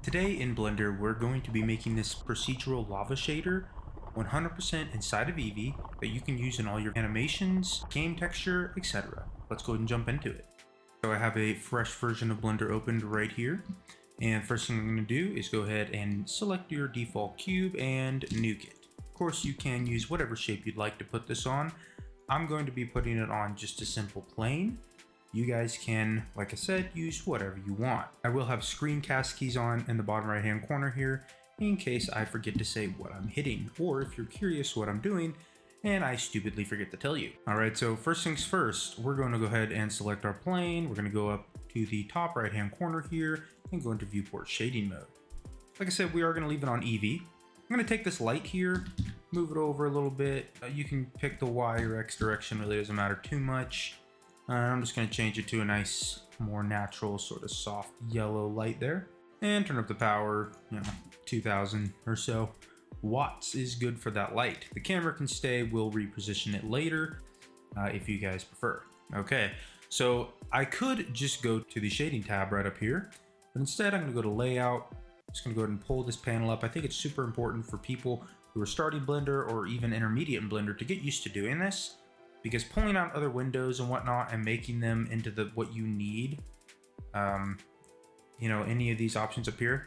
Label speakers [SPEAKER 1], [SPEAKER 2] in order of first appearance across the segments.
[SPEAKER 1] Today in Blender, we're going to be making this procedural lava shader 100% inside of Eevee that you can use in all your animations, game texture, etc. Let's go ahead and jump into it. So I have a fresh version of Blender opened right here. And first thing I'm going to do is go ahead and select your default cube and nuke it. Of course, you can use whatever shape you'd like to put this on. I'm going to be putting it on just a simple plane. You guys can, like I said, use whatever you want. I will have screencast keys on in the bottom right hand corner here in case I forget to say what I'm hitting, or if you're curious what I'm doing and I stupidly forget to tell you. All right, so first things first, we're going to go ahead and select our plane. We're going to go up to the top right hand corner here and go into viewport shading mode. Like I said, we are going to leave it on Eevee. I'm going to take this light here, move it over a little bit. You can pick the Y or X direction, really doesn't matter too much. I'm just going to change it to a nice, more natural, sort of soft yellow light there. And turn up the power, 2000 or so watts is good for that light. The camera can stay, we'll reposition it later if you guys prefer. Okay, so I could just go to the shading tab right up here, but instead I'm going to go to layout. I'm just going to go ahead and pull this panel up. I think it's super important for people who are starting Blender or even intermediate in Blender to get used to doing this, because pulling out other windows and whatnot and making them into what you need, any of these options up here,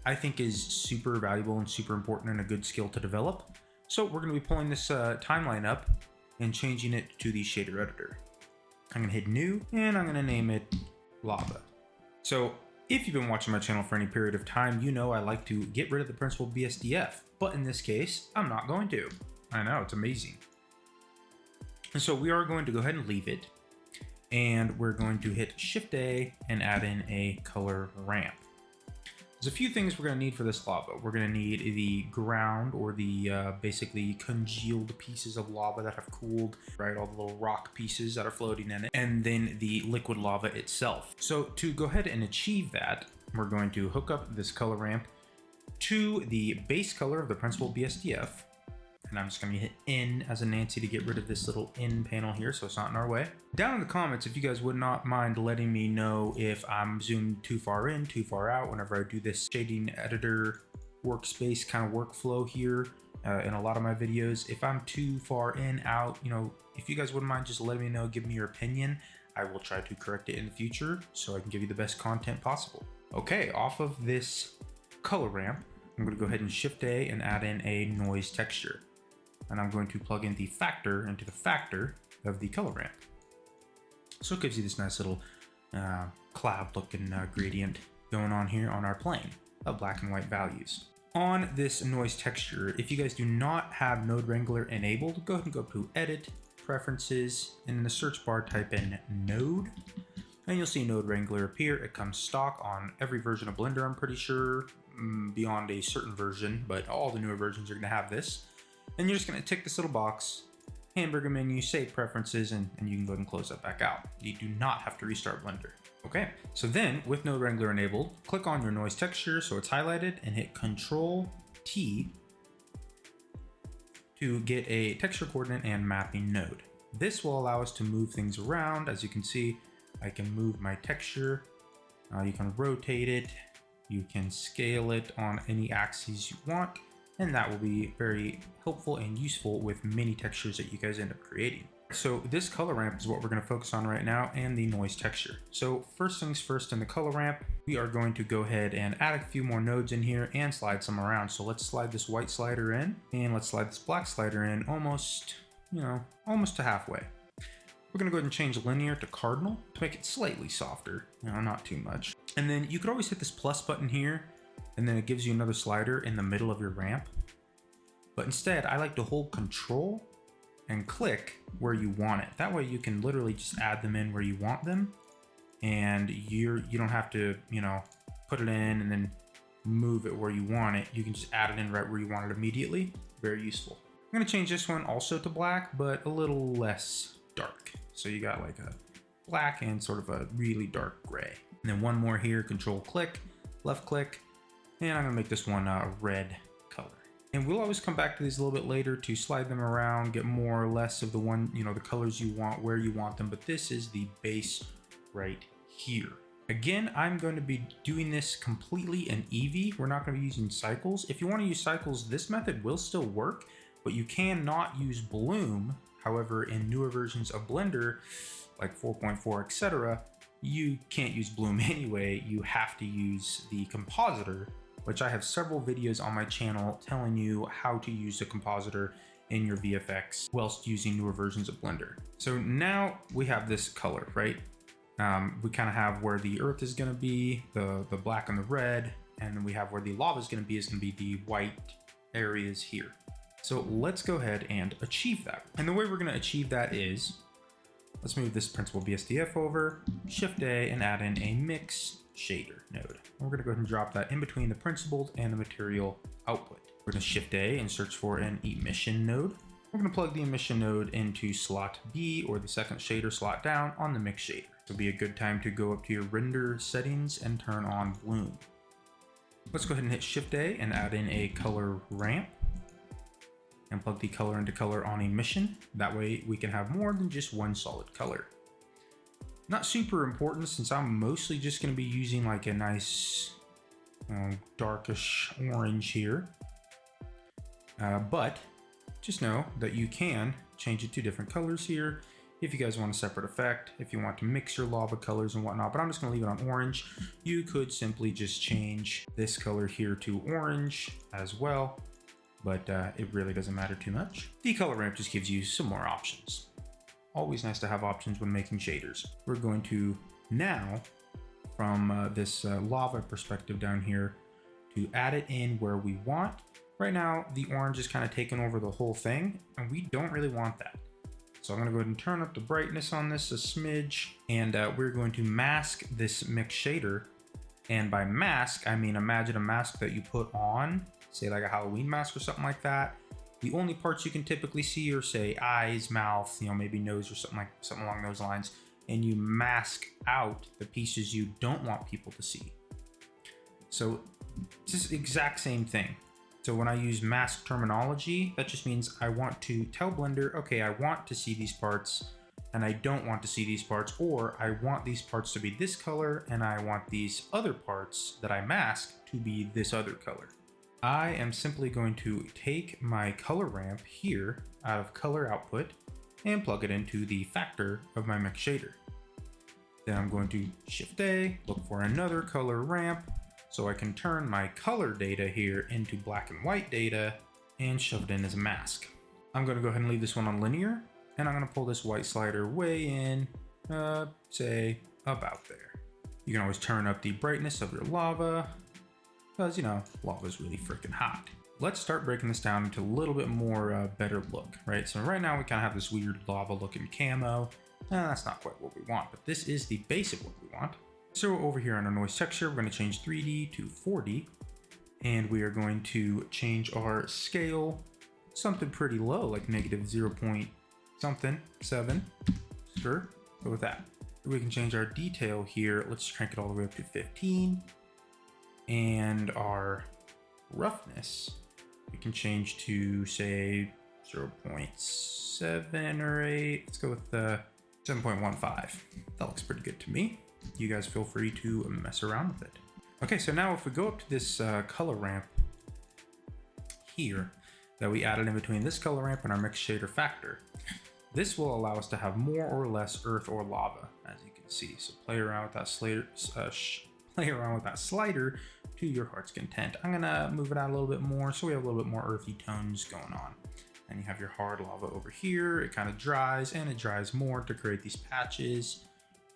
[SPEAKER 1] I think is super valuable and super important and a good skill to develop. So we're going to be pulling this timeline up and changing it to the shader editor. I'm going to hit new and I'm going to name it Lava. So if you've been watching my channel for any period of time, you know I like to get rid of the principal BSDF, but in this case, I'm not going to. I know, it's amazing. And so we are going to go ahead and leave it, and we're going to hit Shift A and add in a color ramp. There's a few things we're going to need for this lava. We're going to need the ground, or the basically congealed pieces of lava that have cooled, right? All the little rock pieces that are floating in it, and then the liquid lava itself. So to go ahead and achieve that, we're going to hook up this color ramp to the base color of the principal BSDF. And I'm just going to hit N as a Nancy to get rid of this little N panel here so it's not in our way. Down in the comments, if you guys would not mind letting me know if I'm zoomed too far in, too far out, whenever I do this shading editor workspace kind of workflow here in a lot of my videos. If I'm too far in, out, if you guys wouldn't mind just letting me know, give me your opinion, I will try to correct it in the future so I can give you the best content possible. Okay, off of this color ramp, I'm going to go ahead and Shift A and add in a noise texture. And I'm going to plug in the factor into the factor of the color ramp. So it gives you this nice little cloud looking gradient going on here on our plane of black and white values. On this noise texture, if you guys do not have Node Wrangler enabled, go ahead and go to Edit, Preferences, and in the search bar type in Node, and you'll see Node Wrangler appear. It comes stock on every version of Blender, I'm pretty sure, beyond a certain version, but all the newer versions are going to have this. And you're just going to tick this little box, hamburger menu, save preferences, and you can go ahead and close that back out. You do not have to restart Blender. Okay, so then with Node Wrangler enabled, click on your noise texture so it's highlighted and hit Control T to get a texture coordinate and mapping node. This will allow us to move things around. As you can see, I can move my texture. You can rotate it. You can scale it on any axes you want. And that will be very helpful and useful with many textures that you guys end up creating. So this color ramp is what we're going to focus on right now, and the noise texture. So first things first, in the color ramp, we are going to go ahead and add a few more nodes in here and slide some around. So let's slide this white slider in, and let's slide this black slider in almost to halfway. We're going to go ahead and change linear to cardinal to make it slightly softer, not too much. And then you could always hit this plus button here, and then it gives you another slider in the middle of your ramp. But instead, I like to hold Control and click where you want it. That way you can literally just add them in where you want them, and you don't have to, put it in and then move it where you want it. You can just add it in right where you want it immediately. Very useful. I'm gonna change this one also to black, but a little less dark. So you got like a black and sort of a really dark gray. And then one more here, Control click, left click, and I'm gonna make this one a red color. And we'll always come back to these a little bit later to slide them around, get more or less of the one, the colors you want, where you want them. But this is the base right here. Again, I'm going to be doing this completely in Eevee. We're not going to be using cycles. If you want to use cycles, this method will still work, but you cannot use bloom. However, in newer versions of Blender, like 4.4, etc., you can't use bloom anyway. You have to use the compositor, which I have several videos on my channel telling you how to use the compositor in your VFX whilst using newer versions of Blender. So now we have this color, right? We kind of have where the earth is going to be, the black and the red, and then we have where the lava is going to be the white areas here. So let's go ahead and achieve that. And the way we're going to achieve that is, let's move this principled BSDF over, Shift A, and add in a mix shader node. We're going to go ahead and drop that in between the principled and the material output. We're going to Shift A and search for an emission node. We're going to plug the emission node into slot B, or the second shader slot down on the mix shader. This will be a good time to go up to your render settings and turn on bloom. Let's go ahead and hit Shift A and add in a color ramp and plug the color into color on emission. That way we can have more than just one solid color. Not super important since I'm mostly just going to be using like a nice darkish orange here. But just know that you can change it to different colors here if you guys want a separate effect, if you want to mix your lava colors and whatnot, but I'm just going to leave it on orange. You could simply just change this color here to orange as well, but it really doesn't matter too much. The color ramp just gives you some more options. Always nice to have options when making shaders. We're going to now, from this lava perspective down here, to add it in where we want. Right now, the orange is kind of taking over the whole thing, and we don't really want that. So I'm going to go ahead and turn up the brightness on this a smidge, and we're going to mask this mix shader. And by mask, I mean imagine a mask that you put on, say like a Halloween mask or something like that. The only parts you can typically see are, say, eyes, mouth, maybe nose or something along those lines, and you mask out the pieces you don't want people to see. So it's just the exact same thing. So when I use mask terminology, that just means I want to tell Blender, okay, I want to see these parts and I don't want to see these parts, or I want these parts to be this color and I want these other parts that I mask to be this other color. I am simply going to take my color ramp here out of color output and plug it into the factor of my mix shader. Then I'm going to Shift A, look for another color ramp, so I can turn my color data here into black and white data and shove it in as a mask. I'm going to go ahead and leave this one on linear, and I'm going to pull this white slider way in, say about there. You can always turn up the brightness of your lava, because lava is really freaking hot. Let's start breaking this down into a little bit more better look, right? So right now we kind of have this weird lava looking camo. That's not quite what we want, but this is the base of what we want. So over here on our noise texture, we're going to change 3D to 4D, and we are going to change our scale something pretty low, like negative 0. something 7. Sure, go with that. We can change our detail here. Let's crank it all the way up to 15, and our roughness we can change to, say, 0.7 or 8. Let's go with 7.15. That looks pretty good to me. You guys feel free to mess around with it. Okay, so now if we go up to this color ramp here that we added in between this color ramp and our mix shader factor, this will allow us to have more or less earth or lava, as you can see. So play around with that slider to your heart's content. I'm gonna move it out a little bit more so we have a little bit more earthy tones going on. And you have your hard lava over here. It kind of dries, and it dries more to create these patches,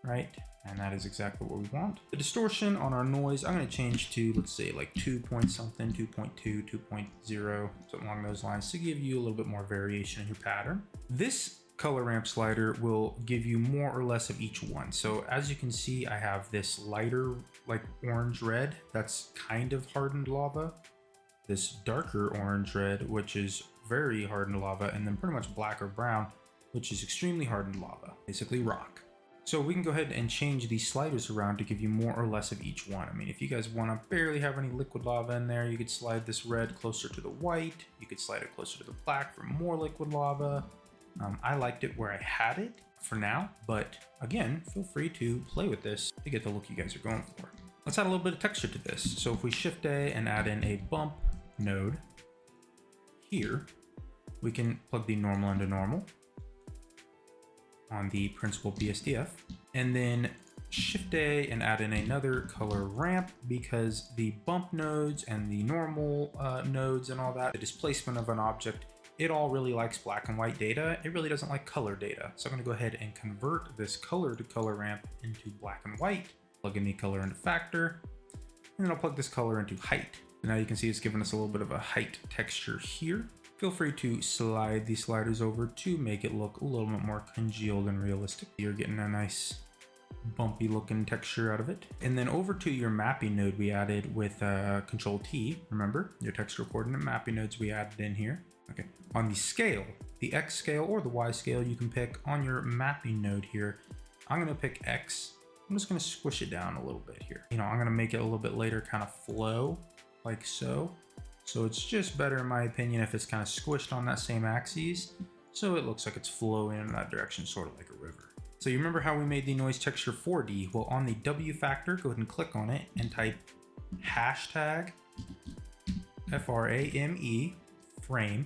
[SPEAKER 1] right? And that is exactly what we want. The distortion on our noise, I'm going to change to, let's say, like 2 point something, 2.2, 2.0, something along those lines, to give you a little bit more variation in your pattern. This color ramp slider will give you more or less of each one. So as you can see, I have this lighter, like orange red, that's kind of hardened lava. This darker orange red, which is very hardened lava, and then pretty much black or brown, which is extremely hardened lava, basically rock. So we can go ahead and change these sliders around to give you more or less of each one. I mean, if you guys want to barely have any liquid lava in there, you could slide this red closer to the white. You could slide it closer to the black for more liquid lava. I liked it where I had it for now, but again, feel free to play with this to get the look you guys are going for. Let's add a little bit of texture to this. So if we Shift A and add in a bump node here, we can plug the normal into normal on the principal BSDF, and then Shift A and add in another color ramp, because the bump nodes and the normal nodes and all that, the displacement of an object, it all really likes black and white data. It really doesn't like color data. So I'm gonna go ahead and convert this color to color ramp into black and white, plug in the color into factor, and then I'll plug this color into height. And now you can see it's giving us a little bit of a height texture here. Feel free to slide these sliders over to make it look a little bit more congealed and realistic. You're getting a nice bumpy looking texture out of it. And then over to your mapping node we added with Control T, remember your texture coordinate mapping nodes we added in here. Okay, on the scale, the X scale or the Y scale you can pick on your mapping node here. I'm gonna pick X. I'm just gonna squish it down a little bit here. You know, I'm gonna make it a little bit later kind of flow like so. So it's just better in my opinion if it's kind of squished on that same axis, so it looks like it's flowing in that direction, sort of like a river. So you remember how we made the noise texture 4D? Well, on the W factor, go ahead and click on it and type hashtag FRAME frame,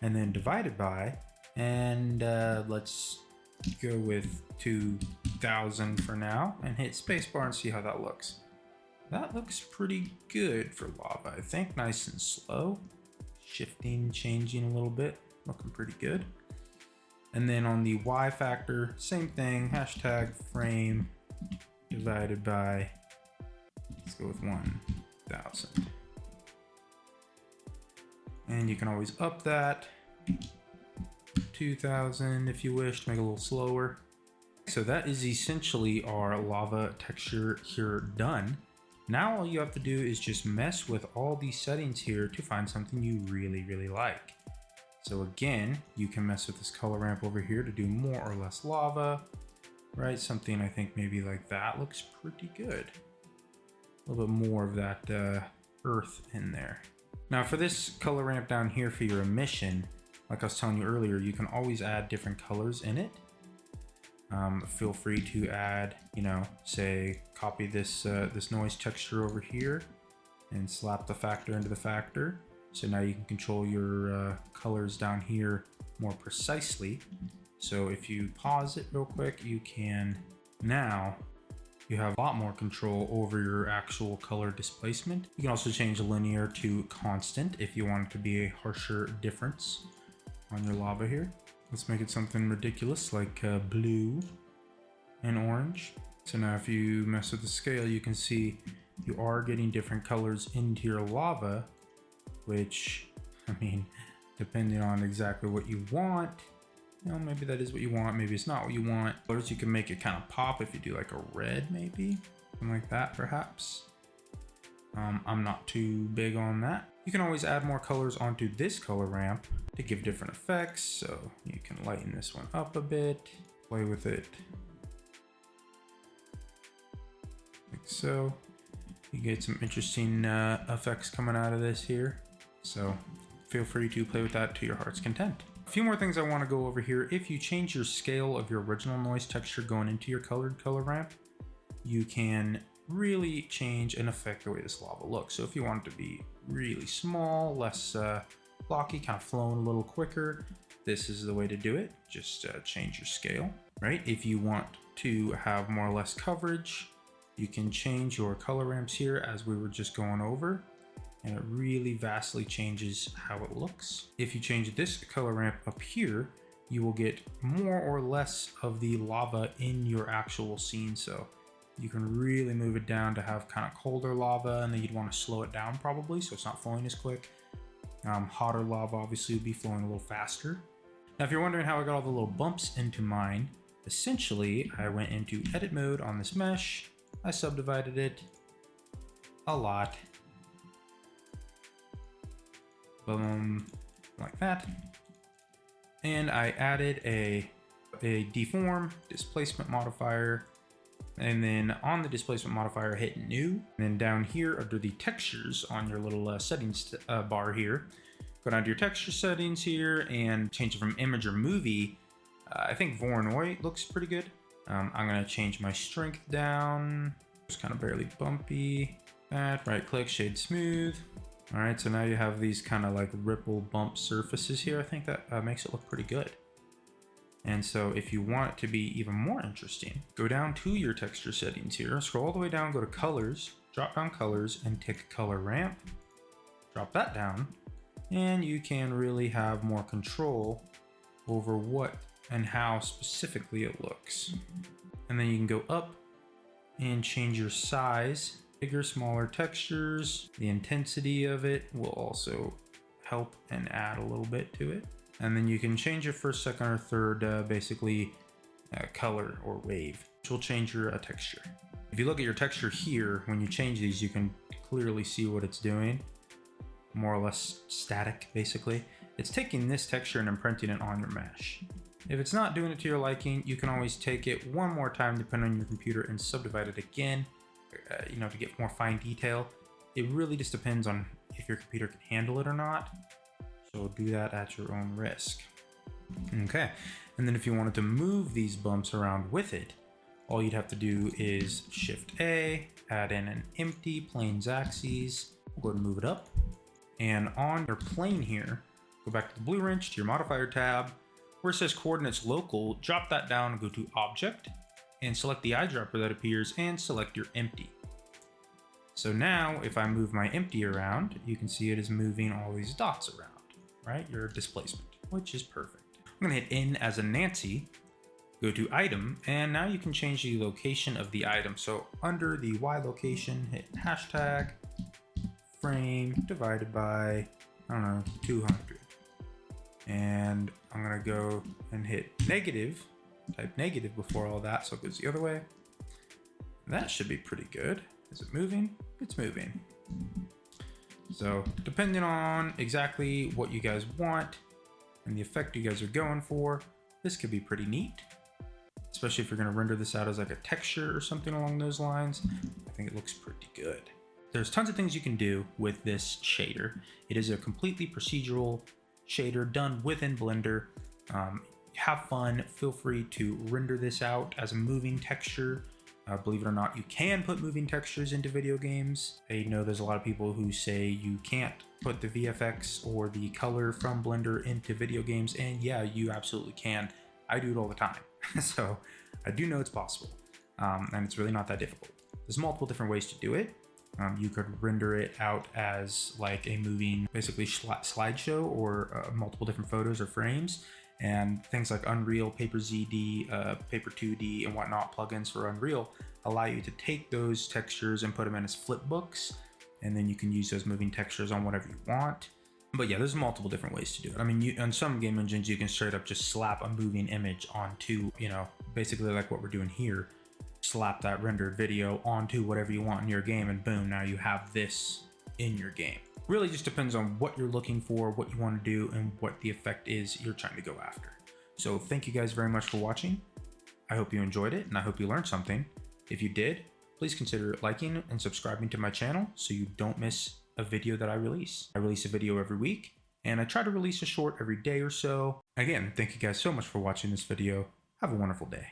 [SPEAKER 1] and then divided by, and let's go with 2000 for now, and hit spacebar and see how that looks. That looks pretty good for lava, I think. Nice and slow. Shifting, changing a little bit. Looking pretty good. And then on the Y factor, same thing. Hashtag frame divided by, let's go with 1000. And you can always up that 2000 if you wish to make it a little slower. So that is essentially our lava texture here done. Now all you have to do is just mess with all these settings here to find something you really, really like. So again, you can mess with this color ramp over here to do more or less lava, right? Something I think maybe like that looks pretty good. A little bit more of that earth in there. Now for this color ramp down here for your emission, like I was telling you earlier, you can always add different colors in it. Feel free to add, you know, say copy this this noise texture over here and slap the factor into the factor. So now you can control your colors down here more precisely. So if you pause it real quick, you can now, you have a lot more control over your actual color displacement. You can also change linear to constant if you want it to be a harsher difference on your lava here. Let's make it something ridiculous like blue and orange. So now if you mess with the scale, you can see you are getting different colors into your lava, which, I mean, depending on exactly what you want, you know, maybe that is what you want, maybe it's not what you want. Colors, you can make it kind of pop if you do like a red, maybe, something like that perhaps. I'm not too big on that. You can always add more colors onto this color ramp to give different effects. So you can lighten this one up a bit, play with it like so. You get some interesting effects coming out of this here. So feel free to play with that to your heart's content. A few more things I want to go over here. If you change your scale of your original noise texture going into your colored color ramp, you can really change and affect the way this lava looks. So if you want it to be really small, less blocky, kind of flowing a little quicker, this is the way to do it. Just change your scale, right? If you want to have more or less coverage, you can change your color ramps here as we were just going over, and it really vastly changes how it looks. If you change this color ramp up here, you will get more or less of the lava in your actual scene. So you can really move it down to have kind of colder lava, and then you'd want to slow it down probably so it's not flowing as quick. Hotter lava obviously would be flowing a little faster. Now if you're wondering how I got all the little bumps into mine, essentially I went into edit mode on this mesh, I subdivided it a lot, boom, like that, and I added a deform displacement modifier. And then on the displacement modifier, hit new. And then down here under the textures on your little settings bar here, go Go down to your texture settings here and change it from image or movie. I think Voronoi looks pretty good. I'm gonna change my strength down. Just kind of barely bumpy. That, right click, shade smooth. All right, so now you have these kind of like ripple bump surfaces here. I think that makes it look pretty good. And so if you want it to be even more interesting, go down to your texture settings here, scroll all the way down, go to colors, drop down colors and take color ramp, drop that down, and you can really have more control over what and how specifically it looks. And then you can go up and change your size, bigger, smaller textures. The intensity of it will also help and add a little bit to it. And then you can change your first, second, or third, basically color or wave, which will change your texture. If you look at your texture here, when you change these, you can clearly see what it's doing. More or less static, basically. It's taking this texture and imprinting it on your mesh. If it's not doing it to your liking, you can always take it one more time, depending on your computer, and subdivide it again, to get more fine detail. It really just depends on if your computer can handle it or not. So do that at your own risk. Okay, and then if you wanted to move these bumps around with it, all you'd have to do is Shift A, add in an empty planes axes. We'll go ahead and move it up. And on your plane here, go back to the blue wrench, to your modifier tab, where it says coordinates local, drop that down and go to object and select the eyedropper that appears and select your empty. So now if I move my empty around, you can see it is moving all these dots around, right? Your displacement, which is perfect. I'm gonna hit N as a Nancy, go to item, and now you can change the location of the item. So under the Y location, hit hashtag frame divided by, 200. And I'm gonna go and hit negative, type negative before all that, so it goes the other way. That should be pretty good. Is it moving? It's moving. So depending on exactly what you guys want and the effect you guys are going for, this could be pretty neat, especially if you're gonna render this out as like a texture or something along those lines. I think it looks pretty good. There's tons of things you can do with this shader. It is a completely procedural shader done within Blender. Have fun, feel free to render this out as a moving texture. Believe it or not, you can put moving textures into video games. I know there's a lot of people who say you can't put the VFX or the color from Blender into video games, and yeah, you absolutely can. I do it all the time. So I do know it's possible, and it's really not that difficult. There's multiple different ways to do it. You could render it out as like a moving, basically slideshow, or multiple different photos or frames, and things like Unreal, Paper ZD, Paper 2D, and whatnot plugins for Unreal allow you to take those textures and put them in as flipbooks, and then you can use those moving textures on whatever you want. But yeah, there's multiple different ways to do it. I mean, on some game engines, you can straight up just slap a moving image onto, basically like what we're doing here. Slap that rendered video onto whatever you want in your game, and boom, now you have this in your game. Really just depends on what you're looking for, what you want to do, and what the effect is you're trying to go after. So thank you guys very much for watching. I hope you enjoyed it, and I hope you learned something. If you did, please consider liking and subscribing to my channel so you don't miss a video that I release. I release a video every week, and I try to release a short every day or so. Again, thank you guys so much for watching this video. Have a wonderful day.